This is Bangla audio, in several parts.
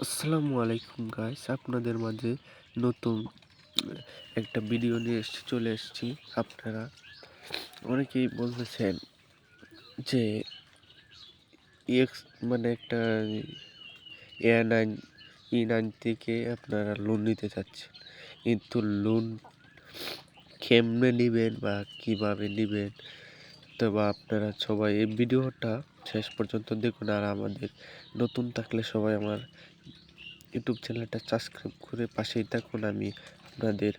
আসসালামু আলাইকুম গাইস, আপনাদের মাঝে নতুন একটা ভিডিও নিয়ে চলে এসেছি। আপনারা অনেকেই বলতেছেন যে এক্স মানে একটা E9 থেকে আপনারা লোন নিতে চাচ্ছেন, কিন্তু লোন কেমনে নেবেন বা কিভাবে নেবেন, তবে আপনারা সবাই এই ভিডিওটা শেষ পর্যন্ত দেখুন। আর আমাদের নতুন থাকলে সবাই আমার ইউটিউব চ্যানেলটা সাবস্ক্রাইব করে পাশেই থাকুন। আমি আপনাদের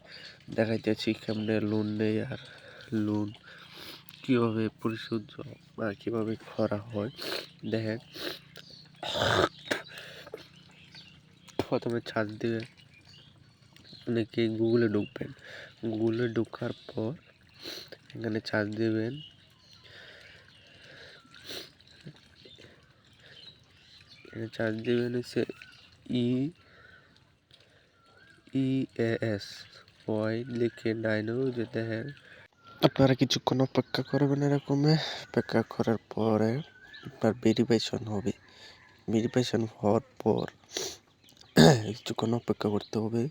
দেখাইতেছি কেমনে লোন নেই আর লোন কীভাবে পরিশোধ বা কীভাবে করা হয়। দেখেন, প্রথমে চার্জ দিবেন, অনেকে গুগলে ঢুকবেন। গুগলে ঢোকার পর এখানে চার্জ দেবেন। চার্জ দেবেন হচ্ছে EAS ওয়াই লিখে 9 যে দেখেন। আপনারা কিছুক্ষণ অপেক্ষা করবেন, এরকমে অপেক্ষা করার পরে আপনার ভেরিফিকেশন হবে। ভেরিফিকেশন হওয়ার পর কিছুক্ষণ অপেক্ষা করতে হবে।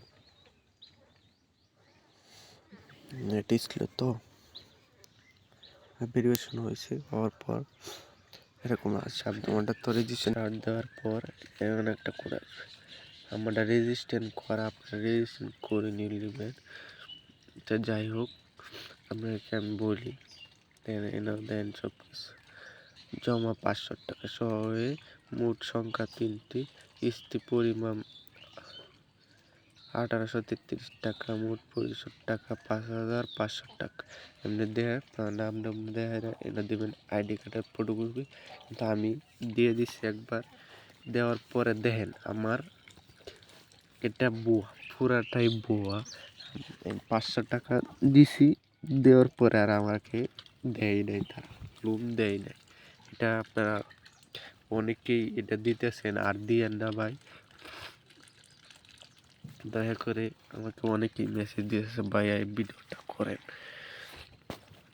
নেট ছিল তো, ভেরিফিকেশন হয়েছে। হওয়ার পর এরকম আসছে। আমাদের তো রেজিস্ট্রেশন দেওয়ার পর এমন একটা করে আসবে, আমরা রেজিস্ট্রেশন করা, আপনারা রেজিস্ট্রেশন করে নিয়ে নেবেন। তো যাই হোক, আপনাকে আমি বলি, দেন সব কিছু জমা 500 টাকা সহ মোট সংখ্যা 3টি, কিস্তি পরিমাণ 1833 টাকা, মোট পরিশোধ টাকা 5500 টাকা। এমনি দেয় নাম দেয় না, এটা দেবেন আইডি কার্ডের ফটোকপি। কিন্তু আমি দিয়ে দিচ্ছি একবার, দেওয়ার পরে দেখেন আমার এটা বুয়া, পুরাটাই বুয়া। 500 টাকা দিছি, দেওয়ার পরে আর আমাকে দেয় নাই, তারা লোন দেয় নাই। এটা আপনারা অনেকেই এটা দিতেছেন, আর দিয়েন না ভাই। দয়া করে আমাকে অনেকেই মেসেজ দিয়েছে, ভাই এই ভিডিওটা করেন।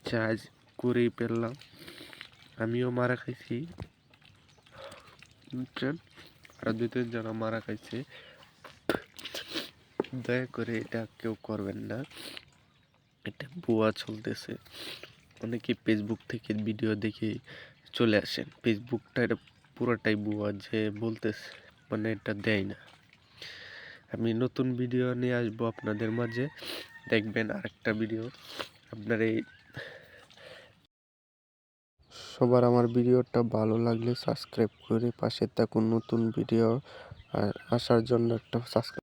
চার্জ করেই পেলাম, আমিও মারা খাইছি, বুঝছেন, আরো 2-3 জন মারা খাইছে। দয়া করে এটা কেউ করবেন না, এটা ভুয়া চলতেছে। অনেকে ফেসবুক থেকে ভিডিও দেখে চলে আসেন, ফেসবুকটা এটা পুরোটাই ভুয়া, যে বলতেছে মানে এটা দেয় না। আমি নতুন ভিডিও নিয়ে আসবো আপনাদের মাঝে, দেখবেন আরেকটা ভিডিও। আপনার এই সবার আমার ভিডিওটা ভালো লাগলে সাবস্ক্রাইব করে পাশে থাকুন। নতুন ভিডিও আসার জন্য একটা সাবস্ক্রাইব